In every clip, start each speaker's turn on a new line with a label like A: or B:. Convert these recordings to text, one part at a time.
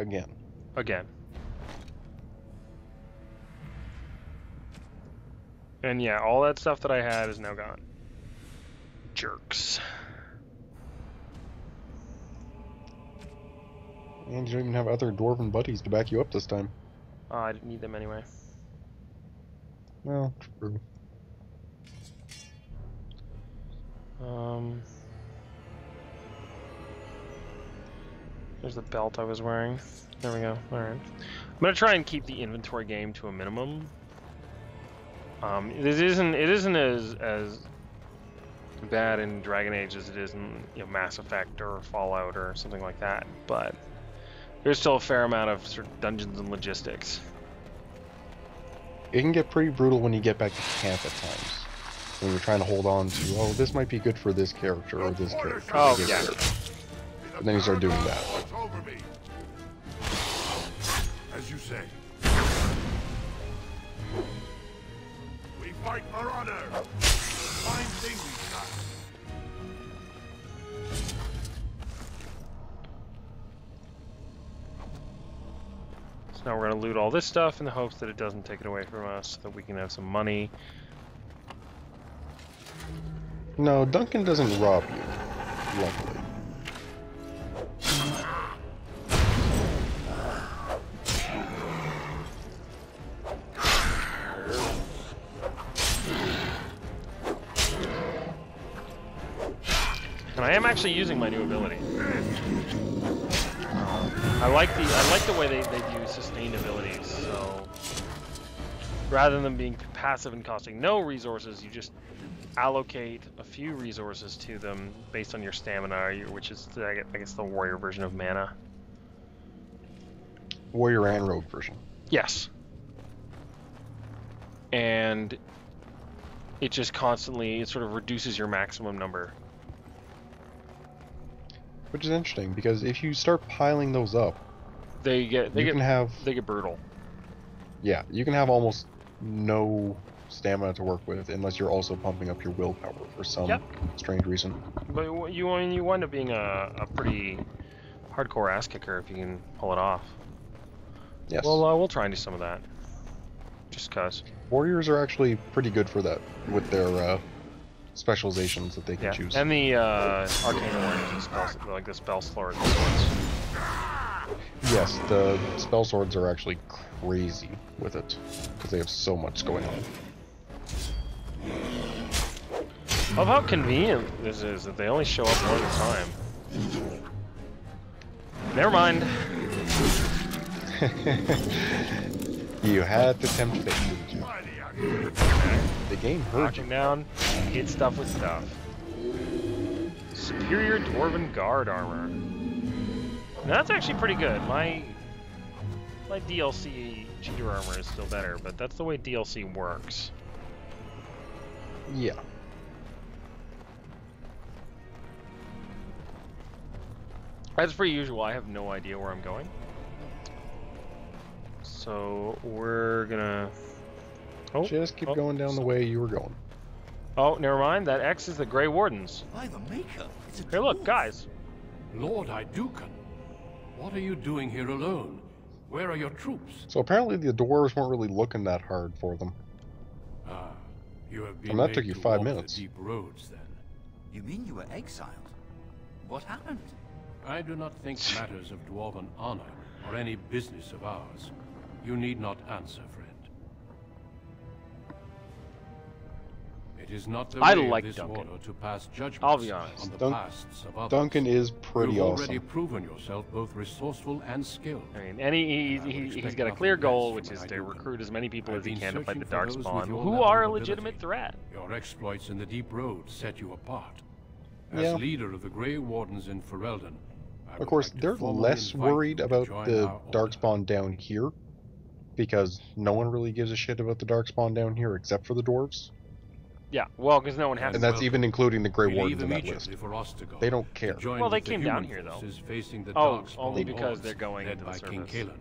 A: again.
B: Again. And yeah, all that stuff that I had is now gone. Jerks.
A: And you don't even have other dwarven buddies to back you up this time.
B: I didn't need them anyway.
A: Well, true.
B: There's the belt I was wearing. There we go. Alright. I'm gonna try and keep the inventory game to a minimum. It isn't as bad in Dragon Age as it is in Mass Effect or Fallout or something like that, but there's still a fair amount of sort of dungeons and logistics.
A: It can get pretty brutal when you get back to camp at times. When you're trying to hold on to, oh, this might be good for this character or this character.
B: Oh,
A: this
B: yeah.
A: character. And then you start doing that.
C: As you say. We fight for honor. Fine thing we've got.
B: So now we're gonna loot all this stuff in the hopes that it doesn't take it away from us, so that we can have some money.
A: No, Duncan doesn't rob you, luckily.
B: And I am actually using my new ability. I like the way they do sustained abilities. So rather than them being passive and costing no resources, you just allocate a few resources to them based on your stamina, which is I guess the warrior version of mana.
A: Warrior and rogue version.
B: Yes. And it just constantly it sort of reduces your maximum number.
A: Which is interesting, because if you start piling those up,
B: they get brutal.
A: Yeah, you can have almost no stamina to work with unless you're also pumping up your willpower for some strange reason.
B: But you wind up being a pretty hardcore ass kicker if you can pull it off.
A: Yes.
B: Well, we'll try and do some of that. Just cause.
A: Warriors are actually pretty good for that with their specializations that they can choose.
B: And the arcane warriors and spells, like the spell swords.
A: Yes, the spell swords are actually crazy with it because they have so much going on.
B: Love how convenient this is that they only show up one at a time. Never mind.
A: You had to tempt fate, didn't you? The game heard you.
B: Down, hit stuff with stuff. Superior Dwarven Guard armor. Now, that's actually pretty good. My DLC cheater armor is still better, but that's the way DLC works.
A: Yeah.
B: As per usual, I have no idea where I'm going. So we're gonna
A: just keep going down the way you were going.
B: Oh, never mind. That X is the Grey Wardens.
D: By the Maker, it's a
B: Hey, look, guys.
E: Lord Idukan, what are you doing here alone? Where are your troops?
A: So apparently the dwarves weren't really looking that hard for them.
E: Ah, you have been
A: And that
E: made
A: took you
E: to
A: 5
E: walk
A: minutes.
E: the deep roads, then.
D: You mean you were exiled? What happened?
E: I do not think matters of dwarven honor are any business of ours. You need not answer, friend. It is not the
B: I
E: way
B: like
E: of this
B: Duncan.
E: order to pass judgments
B: I'll be honest.
E: on the pasts of others.
A: Duncan is pretty
E: You've
A: awesome.
E: already proven yourself both resourceful and skilled.
B: I mean, and he's got a clear goal, which is to recruit as many people as he can to fight the Darkspawn, who are a legitimate threat.
E: Your exploits in the deep road set you apart. As
A: Yeah.
E: leader of the Grey Wardens in Ferelden, I
A: Of
E: would
A: course,
E: like to
A: they're
E: formally
A: less
E: invite
A: worried
E: you to
A: about
E: join
A: the
E: our order.
A: Darkspawn down here, because no one really gives a shit about the Darkspawn down here except for the dwarves.
B: Yeah, well, because no one has.
A: And that's even including the Grey
E: We leave
A: Wardens in that list.
E: immediately for Ostagar.
A: They don't care.
E: To join
B: Well, they
E: with the
B: came down
E: human
B: here, though.
E: forces facing the
B: Oh,
E: Darkspawn
B: only because
E: hordes
B: they're going
E: led
B: into the
E: by King
B: surface.
E: Kaelan.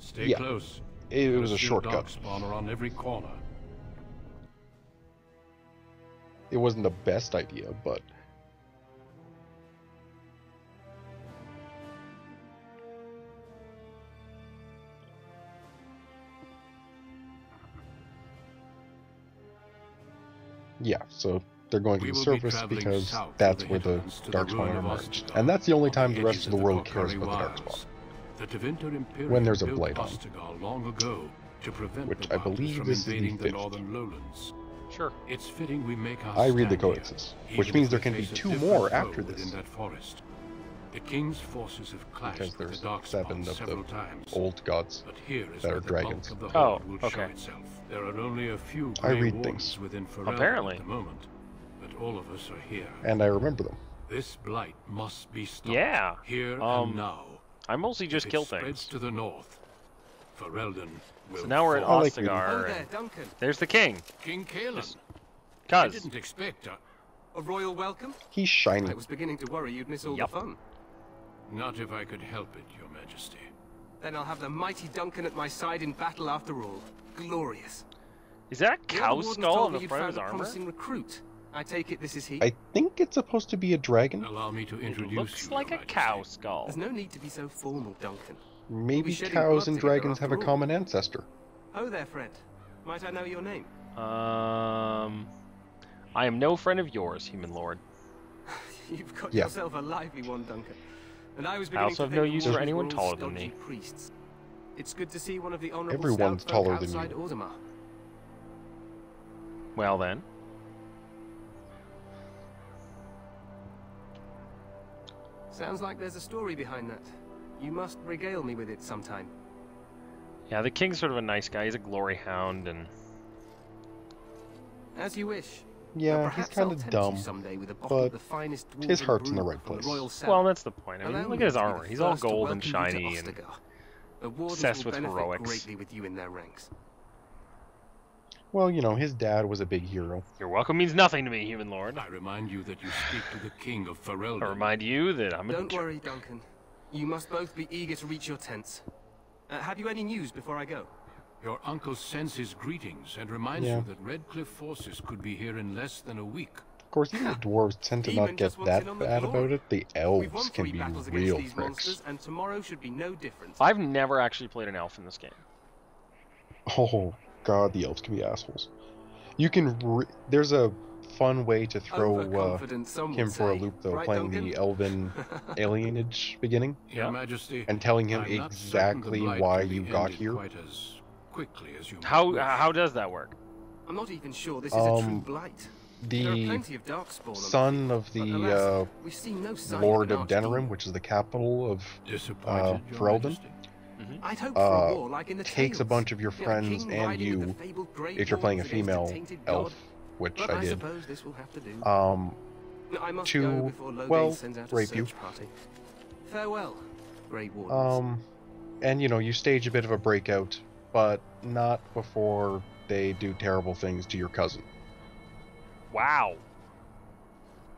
E: Stay
A: Yeah.
E: close.
A: It was a
E: Few
A: shortcut.
E: Darkspawn are on every corner.
A: It wasn't the best idea, but Yeah, so they're going to
E: We
A: the
E: will be
A: surface
E: traveling
A: because
E: south
A: that's
E: through
A: where the
E: hinterlands to the
A: Darkspawn
E: ruin of
A: emerged.
E: Ostagar,
A: And that's the only
E: on
A: time the rest
E: edges
A: of the
E: the
A: world cares
E: Vorkari
A: about the Darkspawn.
E: Wilds. The Tevinter Imperium
A: When there's a
E: built
A: blade on.
E: Ostagar long ago to prevent
A: Which
E: the
A: I
E: Waters
A: believe
E: from
A: this is the
E: invading the
A: 5th.
E: northern lowlands.
B: Sure.
E: It's fitting we make our
A: I read the
E: stand here,
A: codices,
E: even
A: which means
E: if
A: there
E: we
A: can be
E: face a
A: 2
E: different
A: more
E: foe
A: after
E: within
A: this.
E: that forest. The king's forces have clashed
A: Because
E: with
A: there's
E: the Darkspawn
A: 7 of
E: several
A: the
E: times.
A: old gods.
E: But here is
A: that
E: where
A: are
E: the
A: dragons.
E: bulk of the
B: Oh,
E: horde will show
B: okay.
E: itself. There are only a few
A: I
E: Grey
A: read
E: Wardens
A: things.
E: within Ferelden
B: Apparently.
E: at the moment, but all of us are here.
A: And I remember them.
E: This blight must be stopped.
B: Yeah.
E: Here
B: Um,
E: and now.
B: I mostly just
E: If
B: kill
E: it spreads
B: things.
E: to the north, Ferelden will
B: So now we're at
E: fall.
A: I like
B: Ostagar,
F: Oh there,
B: and
F: Duncan.
B: there's the king.
E: King Kaelan.
B: Just-
E: I
B: Cuz.
E: didn't expect
F: A royal welcome?
A: He's shiny.
F: I was beginning to worry you'd miss all
B: Yup.
F: the fun.
E: Not if I could help it, Your Majesty.
F: Then I'll have the mighty Duncan at my side in battle after all. Glorious.
B: Is that
F: The other
B: cow
F: wardens
B: skull
F: told
B: on
F: me
B: the
F: you'd
B: front of
F: found
B: his
F: a
B: armor?
F: promising recruit. I take it this is he?
A: I think it's supposed to be a dragon.
E: Allow me to
B: It
E: introduce
B: looks
E: you,
B: like
E: Your
B: a cow
E: Majesty.
B: skull.
F: There's no need to be so formal, Duncan.
A: Maybe
F: shedding
A: cows
F: blood
A: and
F: together
A: dragons have a
F: after all.
A: common ancestor.
F: Oh there, friend. Might I know your name?
B: I am no friend of yours, human lord.
F: You've got
A: Yeah.
F: yourself a lively one, Duncan. And I was
B: I
F: beginning
B: also
F: to
B: have
F: think
B: no
F: the
B: use for
F: Wardens
B: anyone
F: were all
B: taller than
F: stodgy
B: me.
F: priests. It's good to see one of the honorable
A: Everyone's
F: stout folk
A: taller than you.
F: outside Audemars.
B: Well then.
F: Sounds like there's a story behind that. You must regale me with it sometime.
B: Yeah, the king's sort of a nice guy. He's a glory hound, and
F: As you wish.
A: Yeah,
F: Now,
A: he's
F: perhaps
A: kind
F: I'll
A: of
F: tempt
A: dumb.
F: you someday with a bottle
A: but
F: of the finest
A: his
F: dwarven
A: heart's in the
F: brew
A: right
F: from the
A: place.
F: Royal Cellar.
B: well, that's the point. I
F: Allow
B: mean, look
F: me
B: at his
F: to be the
B: armor. He's all
F: first to
B: gold and
F: welcome you to
B: shiny, and
F: Ostagar. The wardens
B: obsessed
F: will
B: with
F: benefit
B: heroics.
F: greatly with you in their ranks.
A: Well, you know, his dad was a big hero.
B: your welcome means nothing to me, human lord.
E: I remind you that you speak to the King of Ferelden.
B: I remind you that I'm a...
F: Don't worry, Duncan. You must both be eager to reach your tents. Have you any news before I go?
E: Your uncle sends his greetings and reminds
A: Yeah.
E: you that Redcliffe forces could be here in less than a week.
A: Of course, even the dwarves tend to
F: Demon
A: not
F: just
A: get
F: wants in
A: that
F: on the
A: bad
F: glory.
A: about it. The
F: We've won
A: elves
F: 3
A: can be
F: battles
A: real
F: against these
A: pricks.
F: monsters, and tomorrow should be no different.
B: I've never actually played an elf in this game.
A: Oh god, the elves can be assholes. You can. There's a fun way to throw
F: Overconfident, some would
A: him for a
F: say.
A: loop, though,
F: Right,
A: playing
F: Duncan?
A: the elven alienage beginning
E: Your
B: Yeah.
E: Majesty,
A: and telling him
E: I'm not certain the
A: exactly
E: blight
A: why
E: can be
A: you got
E: ended
A: here.
E: quite as quickly as you might
B: How
E: wish.
B: does that work?
F: I'm not even sure this is a true
A: Um,
F: blight. There are
A: The
F: plenty of darkspawn on
A: son of
F: but
A: the
F: alas, we've seen no sign
A: Lord
F: of
A: of
F: an
A: Denerim,
F: archdemon.
A: which is the capital of
E: Disappointed, Your
A: Ferelden?
E: Majesty?
F: I'd hoped for a
A: uh,
F: war like in the
A: takes a
F: tales.
A: bunch of your
F: You know,
A: friends
F: king
A: and
F: riding with
A: you,
F: the fabled Grey
A: if you're playing a
F: Wardens against
A: female
F: tainted
A: elf,
F: god.
A: which
F: But
A: I did,
F: suppose this will have to do. I must
A: to,
F: go before Loghain
A: well,
F: sends out a
A: rape you.
F: search party. Farewell, Grey Wardens.
A: And you know, you stage a bit of a breakout, but not before they do terrible things to your cousin.
B: Wow.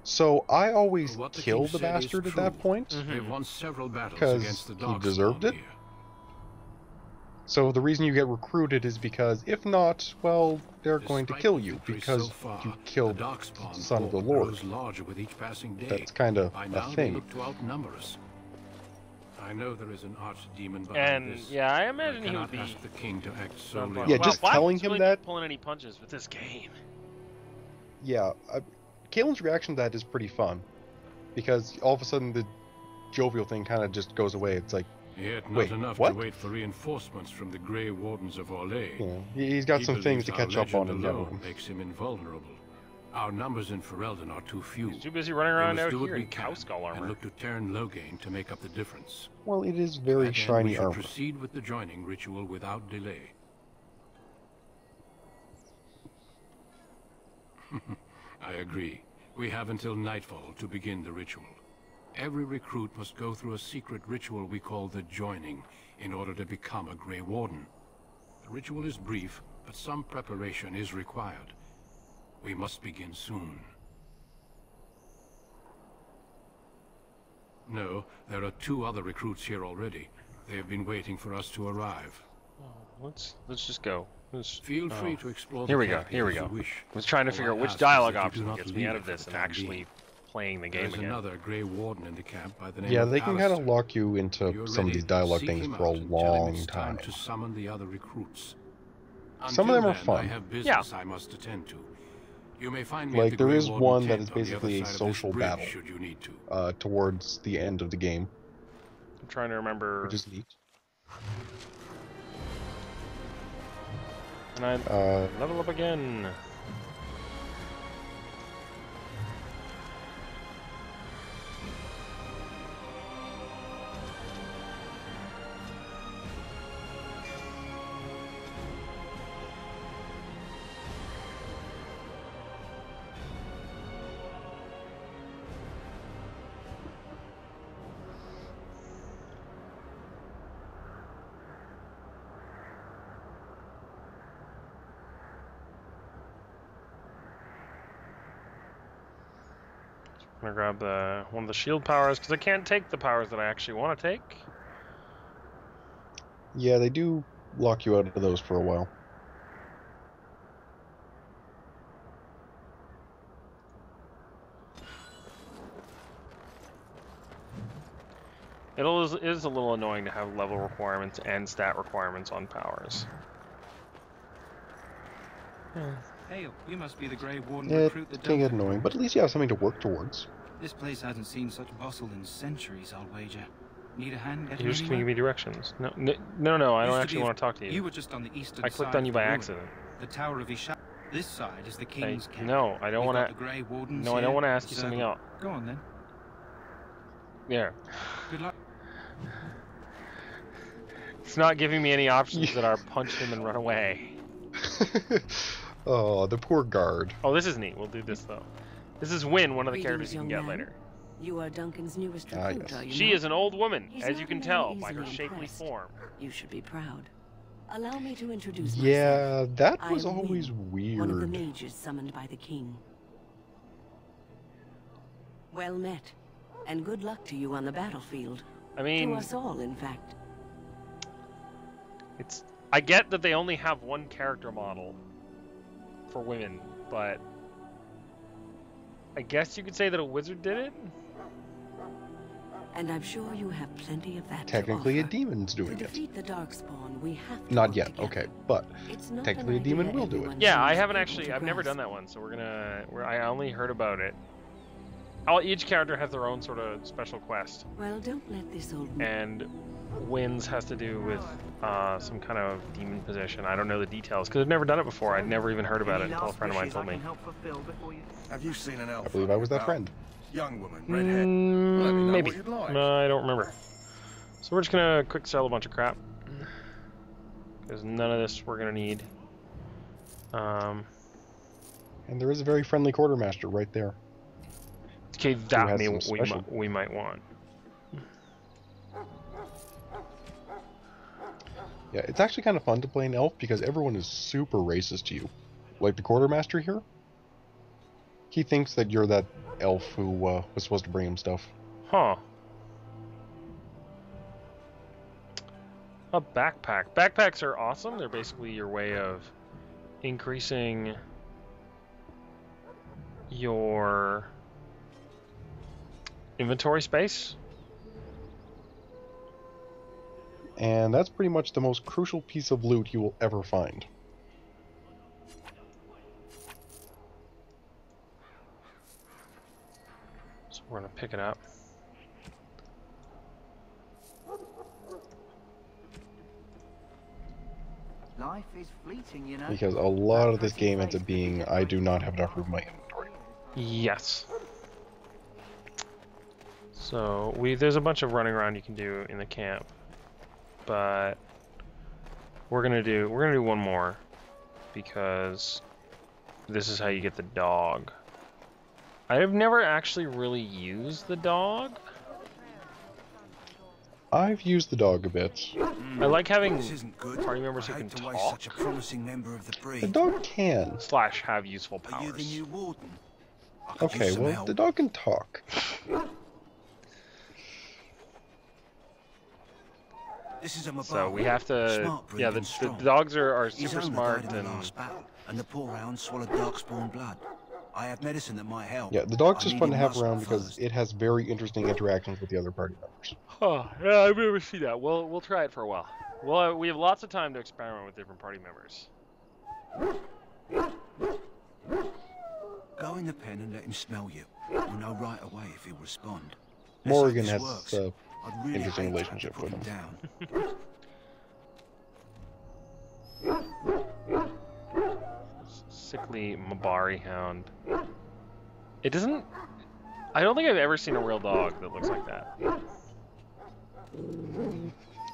A: So I always
E: What the
A: kill
E: king
A: the
E: said is
A: bastard at
E: true.
A: that point.
E: They've won several battles
A: 'Cause
E: against the
A: he
E: Darkspawn
A: deserved it?
E: here.
A: So the reason you get recruited is because if not, well, they're going to
E: Despite
A: kill
E: the
A: you
E: victory
A: because
E: so far,
A: you killed
E: the Darkspawn
A: son of the
E: horde
A: Lord.
E: grows larger with each passing day.
A: That's kind of
E: By
A: a
E: now they
A: thing.
E: look to outnumber us. I know there is an archdemon behind
B: And
E: this.
B: yeah, I
E: but
B: imagine he would
E: cannot
B: be.
E: ask the king to act solely
A: Yeah,
E: on
A: just
B: wow,
A: telling
B: he's
A: him
B: really
A: that-
B: Pulling any punches with this game.
A: Yeah, Kaelin's reaction to that is pretty fun, because all of a sudden the jovial thing kind of just goes away. It's like,
E: Yet not
A: Wait,
E: enough
A: what?
E: to wait for reinforcements from the Grey Wardens of Orlais.
A: you know, he's got
E: He
A: some things to
E: believes
A: catch
E: our
A: up on
E: legend
A: in
E: alone
A: Denerim.
E: makes him invulnerable. Our numbers in Ferelden are too few.
B: He's too busy running
E: We
B: around
E: must
B: out
E: do what
B: here
E: we
B: in
E: can
B: cow skull
E: and
B: armor.
E: look to Terran Loghain to make up the difference.
A: Well, it is
E: By
A: very
E: then, we
A: shiny
E: shall
A: armor.
E: proceed with the joining ritual without delay. I agree. We have until nightfall to begin the ritual. Every recruit must go through a secret ritual we call the joining in order to become a Grey Warden. The ritual is brief, but some preparation is required. We must begin soon. No, there are 2 other recruits here already. They have been waiting for us to arrive.
B: Let's just go.
E: Feel free to explore
B: Here
E: the
B: we go.
E: campus
B: Here we
E: as
B: go.
E: you wish.
B: I was trying to
E: All
B: figure
E: I
B: out which
E: ask is
B: dialogue
E: that you do
B: option
E: not
B: gets me
E: leave
B: out
E: it
B: of
E: for
B: this
E: the
B: and
E: time
B: actually
E: being.
B: playing the game
E: There's
B: again.
E: another Grey Warden in the camp by the name
A: Yeah,
E: of
A: they can kind of
E: Alistair.
A: lock you into
E: You're
A: some of
E: ready,
A: these dialogue
E: seek
A: things
E: him
A: for a
E: out and tell him
A: long
E: it's
A: time.
E: to summon the other recruits.
A: Some of them
E: Until
A: are
E: then,
A: fun.
E: I have business I must attend to. You may find me at
A: Like,
E: the
A: there
E: Grey
A: is
E: Warden
A: one that
E: tent
A: is
E: on the
A: basically
E: other
A: a
E: side of this
A: social
E: bridge,
A: battle.
E: should you need to.
A: Towards the end of the game,
B: I'm trying to remember.
A: which is neat.
B: And I level up again. I'm gonna grab one of the shield powers because I can't take the powers that I actually want to take.
A: Yeah, they do lock you out of those for a while.
B: It is a little annoying to have level requirements and stat requirements on powers.
D: Hey, you must be the Grey Warden
A: It
D: recruit that
A: can get
D: don't.
A: annoying, but at least you have something to work towards.
D: This place hasn't seen such bustle in centuries, I'll wager. Need a hand getting
B: You're just gonna
D: anywhere?
B: give me directions. No, I don't
D: Used to
B: actually
D: be
B: want to talk to you.
D: You were just on the eastern
B: I
D: side
B: clicked on you
D: of
B: by
D: the ruin.
B: accident.
D: The Tower of Isha. This side is the King's camp.
B: No, I don't
D: We've
B: want
D: got
B: to.
D: the Grey Wardens
B: No, I don't
D: here,
B: want to ask
D: the
B: you something
D: circle.
B: else.
D: Go on then.
B: Yeah.
D: Good luck.
B: It's not giving me any options that are punch him and run away.
A: Oh, the poor guard.
B: Oh, this is neat. We'll do this though. This is Win, one of the
G: Greetings,
B: characters you can
G: young
B: get
G: man.
B: later.
G: You are Duncan's newest
A: Ah,
G: recruit,
A: yes.
G: are you
B: She
G: not?
B: is an old woman,
G: He's
B: as
G: not
B: you
G: a
B: can
G: man
B: tell by her
G: easily
B: shapely
G: impressed.
B: form.
G: You should be proud. Allow me to introduce myself.
A: Yeah, that
G: I
A: was
G: am
A: always
G: Wynne, one of the
A: weird.
G: mages summoned by the king. Well met, and good luck to you on the battlefield.
B: I mean,
G: To us all, in fact.
B: I get that they only have one character model for women, but I guess you could say that a wizard did it?
G: And I'm sure you have plenty of that
A: Technically,
G: to
A: a
G: offer.
A: demon's
G: To
A: doing it.
G: defeat the Darkspawn, we have to
A: Not
G: work
A: yet,
G: together.
A: okay, but
G: It's not
A: technically
G: an
A: a demon
G: idea
A: will do it.
G: everyone
B: Yeah, I
G: seems
B: haven't
G: able
B: actually,
G: to
B: I've never done
G: grasp.
B: that one, so I only heard about it. Each character has their own sort of special quest,
G: Well, don't let this old
B: and Wynn's has to do with some kind of demon possession. I don't know the details, because I've never done it before. I'd never even heard about it until a friend of mine told me.
C: Have you seen an elf?
A: I believe I was that
C: about?
A: friend.
C: Young woman, red hair. Let me know
B: Maybe.
C: what you'd like.
B: I don't remember. So we're just gonna quick sell a bunch of crap. Because none of this we're gonna need.
A: And there is a very friendly quartermaster right there.
B: Okay, that
A: has
B: may,
A: some special-
B: we might want.
A: Yeah, it's actually kind of fun to play an elf because everyone is super racist to you. Like the quartermaster here. He thinks that you're that elf who was supposed to bring him stuff.
B: Huh. A backpack. Backpacks are awesome. They're basically your way of increasing your inventory space.
A: And that's pretty much the most crucial piece of loot you will ever find.
B: So we're gonna pick it up.
H: Life is fleeting, you know.
A: Because a lot of this game ends up being, I do not have enough room in my inventory.
B: Yes. So there's a bunch of running around you can do in the camp, but we're gonna do one more because this is how you get the dog. I have never actually really used the dog.
A: I've used the dog a bit.
B: I like having
I: This isn't good.
B: party members who
I: I
B: can
I: hate to waste
B: talk
I: such a promising member of the
A: The
I: breed.
A: dog can.
B: / have useful
I: Are you the
B: powers.
I: new warden? I could use
A: Okay,
I: some
A: well,
I: help.
A: the dog can talk.
I: This is a
B: So
I: Mabar.
B: we have to,
I: Smart breed
B: yeah.
I: and
B: The
I: strong.
B: dogs are
I: His
B: super
I: owner
B: smart
I: died in the
B: and
I: last battle, and the poor hound swallowed darkspawn blood. I have medicine that might help.
A: Yeah, the dog's
I: I
A: just
I: need
A: fun to
I: him
A: have
I: muscle
A: around because
I: first.
A: it has very interesting interactions with the other party members.
B: oh yeah, I've never seen that. We'll try it for a while. Well, we have lots of time to experiment with different party members.
I: in the pen and let him smell you. You'll know right away if he'll respond. Let's
A: Morgan
I: hope
A: has
I: this works.
A: a
I: I'd really
A: interesting
I: hate to have to
A: relationship
I: put
A: with him.
I: down.
B: Sickly Mabari hound. It doesn't... I don't think I've ever seen a real dog that looks like that.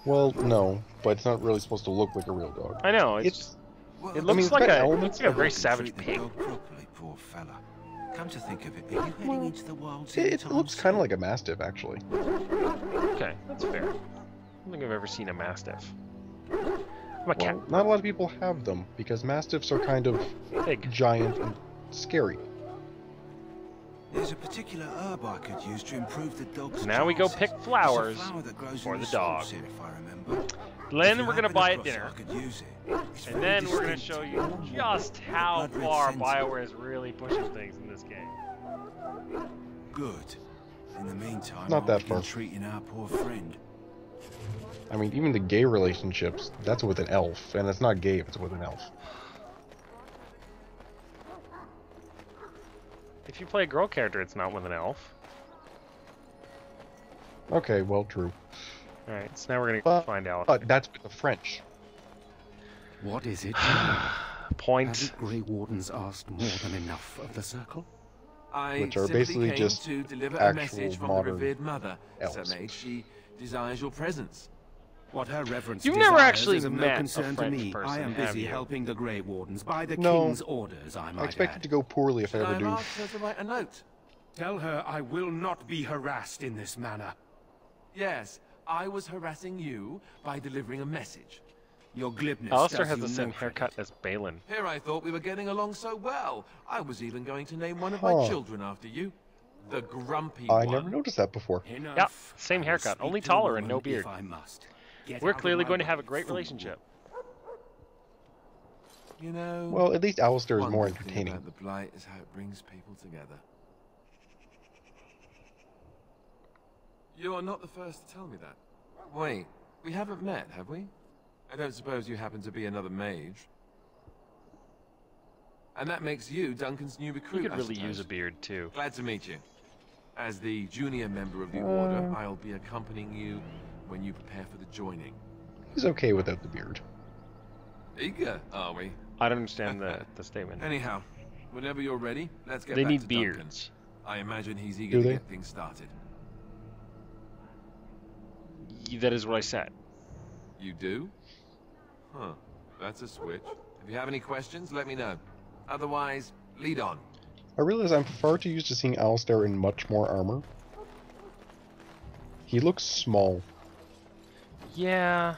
A: Well, no, but it's not really supposed to look like a real dog.
B: I know,
A: It's
I: Well,
B: it looks
A: it's
B: like
A: got
B: a,
A: elements
B: looks like a
A: of
B: very
I: Treat
B: savage
I: the
B: pig.
I: dog properly, poor fella. Come to think of it, are you heading into the wilds
A: it
I: anytime
A: looks kind
I: soon?
A: of like a mastiff, actually.
B: Okay, that's fair. I don't think I've ever seen a mastiff. I'm a cat.
A: Well, not a lot of people have them because mastiffs are kind of
B: Pig.
A: giant and scary.
I: There's a particular herb I could use to improve the dog's
B: Now we go
I: chances.
B: pick
I: It's a
B: flowers
I: flower that grows
B: for
I: in
B: the
I: swamps
B: dog.
I: here, if I remember.
B: Then
I: If you
B: we're gonna
I: happen
B: buy at
I: across it,
B: dinner.
I: I could use it. It's
B: And
I: very
B: then we're gonna
I: distinct.
B: show you just how
I: blood red
B: far
I: centre.
B: BioWare is really pushing things in this game.
I: Good. In the meantime,
A: Not that
I: I'll begin
A: far.
I: treating our poor friend.
A: I mean, even the gay relationships, that's with an elf, and it's not gay if it's with an elf.
B: If you play a girl character, it's not with an elf.
A: Okay, well, true.
B: Alright, so now we're gonna
A: But-
B: find out.
A: But that's with the French.
E: What is it?
B: Point.
E: Haven't Grey Wardens asked more than enough of the Circle?
F: I
A: Which are
F: simply
A: basically
F: came
A: just
F: to deliver a
A: actual
F: message from the
A: modern
F: revered mother.
A: elves.
F: Sir Mage, she desires your presence.
E: What her reverence
B: You've never
E: desires
B: actually
E: is of
B: met
E: no
B: a
E: concern to
B: French
E: me.
B: person,
E: I am
B: have
E: busy
B: you?
E: helping the Grey Wardens by the
A: No.
E: King's orders, I
A: I
E: might
A: expect it
E: add.
A: to go poorly if I
F: Should I
A: ever
F: have
A: do.
F: asked her to write a note?
E: Tell her I will not be harassed in this manner.
F: Yes, I was harassing you by delivering a message.
E: Your glibness
B: Alistair
E: does
B: has
E: you
B: the
E: no
B: same
E: credit.
B: haircut as Balin.
F: Here I thought we were getting along so well. I was even going to name one of
A: Huh.
F: my children after you. The grumpy
A: I
F: one.
A: never noticed that before.
E: Enough.
B: Yep, same
E: I will
B: haircut,
E: speak
B: only
E: to the
B: taller and no
E: woman
B: beard.
E: if I must. Get
B: We're
E: out of
B: clearly
E: my
B: going to
E: way,
B: have a great
E: fool.
B: relationship.
F: You know,
A: Well, at least Alistair is
F: one
A: more
F: good thing
A: entertaining.
F: about the Blight is how it brings people together. You are not the first to tell me that. Wait, we haven't met, have we? I don't suppose you happen to be another mage. And that makes you Duncan's new recruit,
B: You could
F: I
B: really
F: suppose.
B: use a beard too.
F: Glad to meet you. As the junior member of the Order, I'll be accompanying you when you prepare for the joining.
A: He's okay without the beard.
F: Eager, are we?
B: I don't understand the statement.
F: Anyhow, whenever you're ready, let's get
B: They
F: back
B: need
F: to Duncan.
B: beards.
F: I imagine he's eager
A: Do
F: to
A: they?
F: get things started.
B: That is what I said.
F: You do? Huh. That's a switch. If you have any questions, let me know. Otherwise, lead on.
A: I realize I'm far too used to seeing Alistair in much more armor. He looks small,
B: Yeah.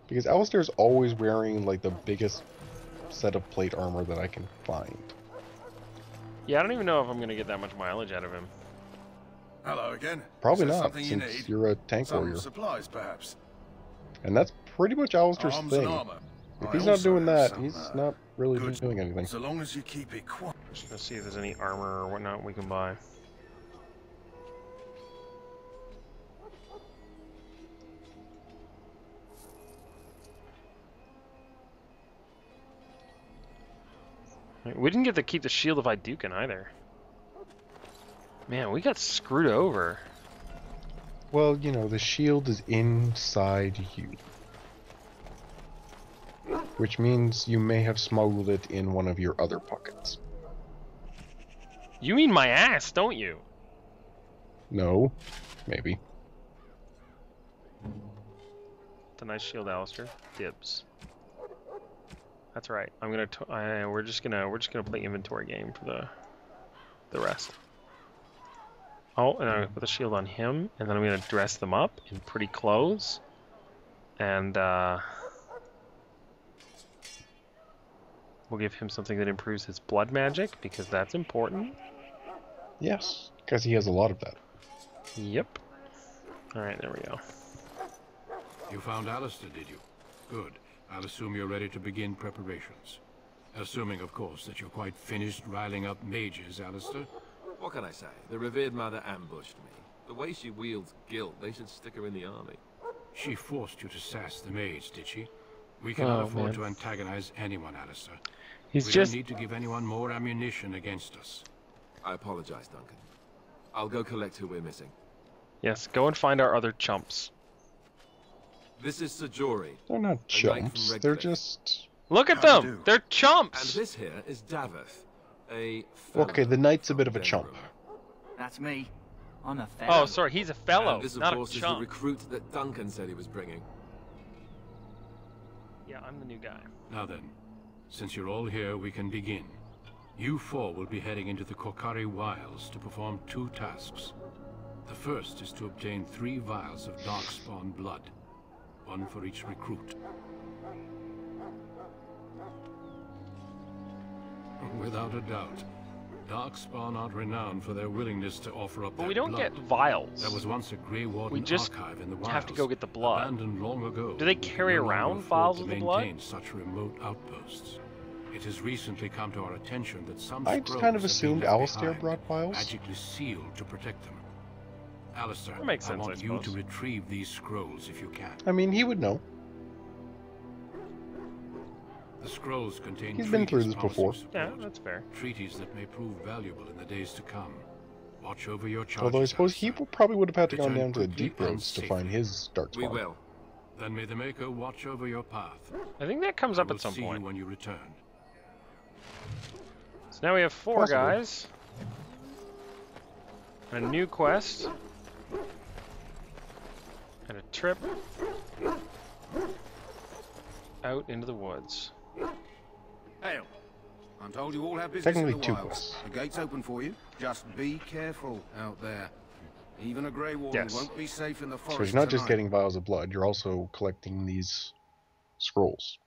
A: because Alistair's always wearing, like, the biggest set of plate armor that I can find.
B: Yeah, I don't even know if I'm going to get that much mileage out of him.
C: Hello again.
A: Probably
C: Is there
A: not,
C: something you
A: since
C: need?
A: you're a tank
C: Some
A: warrior.
C: supplies, perhaps.
A: And that's pretty much Alistair's
C: Arms
A: thing.
C: and armor.
A: If
C: I
A: he's not
C: also
A: doing
C: have
A: that,
C: some,
A: he's not really
C: good-
A: doing anything.
C: So long as you keep it quiet.
B: Just going to see if there's any armor or whatnot we can buy. Right, we didn't get to keep the Shield of Iduken either. Man, we got screwed over.
A: Well, you know, the shield is inside you. Which means you may have smuggled it in one of your other pockets.
B: You mean my ass, don't you?
A: No, maybe.
B: It's a nice shield, Alistair. Dibs. That's right. I'm gonna. We're just gonna play inventory game for the rest. Oh, and I'm gonna put the shield on him, and then I'm gonna dress them up in pretty clothes, and we'll give him something that improves his blood magic because that's important.
A: Yes, because he has a lot of that.
B: Yep. All right, there we go.
E: You found Alistair, did you? Good. I'll assume you're ready to begin preparations. Assuming, of course, that you're quite finished riling up mages, Alistair.
F: What can I say? The revered mother ambushed me. The way she wields guilt, they should stick her in the army.
E: She forced you to sass the mage, did she? We cannot
B: Oh,
E: afford
B: man.
E: to antagonize anyone, Alistair.
B: He's
E: We
B: just...
E: don't need to give anyone more ammunition against us.
F: I apologize, Duncan. I'll go collect who we're missing.
B: Yes, go and find our other chumps.
F: This is Sajori.
A: They're not
F: A knight from
A: chumps. They're
F: Redcliffe.
A: just...
B: Look at
I: How'd you
B: them!
I: do?
B: They're
F: And
B: chumps!
F: this here is Daveth, a
A: Okay, the
F: fellow
A: knight's a
F: from
A: bit of a chump.
F: Denerim.
H: That's me. I'm a fellow.
B: Oh, sorry, he's a fellow,
F: And this, of
B: not a
F: course, is the
B: chump.
F: recruit that Duncan said he was bringing.
B: Yeah, I'm the new guy.
E: Now then, since you're all here, we can begin. You four will be heading into the Kokari Wilds to perform 2 tasks. The first is to obtain 3 vials of Darkspawn blood, 1 for each recruit. Without a doubt, Darkspawn aren't renowned for their willingness to offer up
B: But
E: their
B: we don't
E: blood.
B: get vials.
E: There was once a Grey Warden
B: We just
E: archive in the wilds,
B: have to go get the blood.
E: abandoned long ago.
B: Do they
E: but
B: carry
E: no longer
B: around
E: afford
B: vials
E: to
B: of the blood?
E: maintain such remote outposts. It has recently come to our attention that some
A: I just
E: scrolls
A: kind of
E: have been
A: assumed
E: left
A: Alistair
E: behind,
A: brought vials.
E: magically sealed to protect them. Alistair,
B: That makes
E: I
B: sense, I
E: want you to
B: suppose.
E: retrieve these scrolls if you can.
A: I mean, he would know.
E: The scrolls contain
A: He's been through
E: treaties
A: this before.
E: promising
B: Yeah,
E: support,
B: that's fair.
E: treaties that may prove valuable in the days to come. Watch over your charges,
A: Although I suppose he
E: Alistair.
A: probably would have had to go
E: Return
A: down to the
E: quickly
A: deep
E: and
A: roads to
E: safely.
A: find his darkspawn.
F: We will.
E: Then may the Maker watch over your path.
B: I think that comes up
E: I will
B: at some
E: see
B: point.
E: you when you return.
B: So now we have 4
A: Possibly.
B: guys. And a new quest. And a trip out into the woods.
I: Hail. I'm told you all have business
A: Technically
I: in the
A: 2
I: wilds.
A: quests.
I: The gate's open for you. Just be careful out there. Even a Grey Warden
B: Yes.
I: won't be safe in the forest
A: So you're not just
I: tonight.
A: getting vials of blood, you're also collecting these scrolls.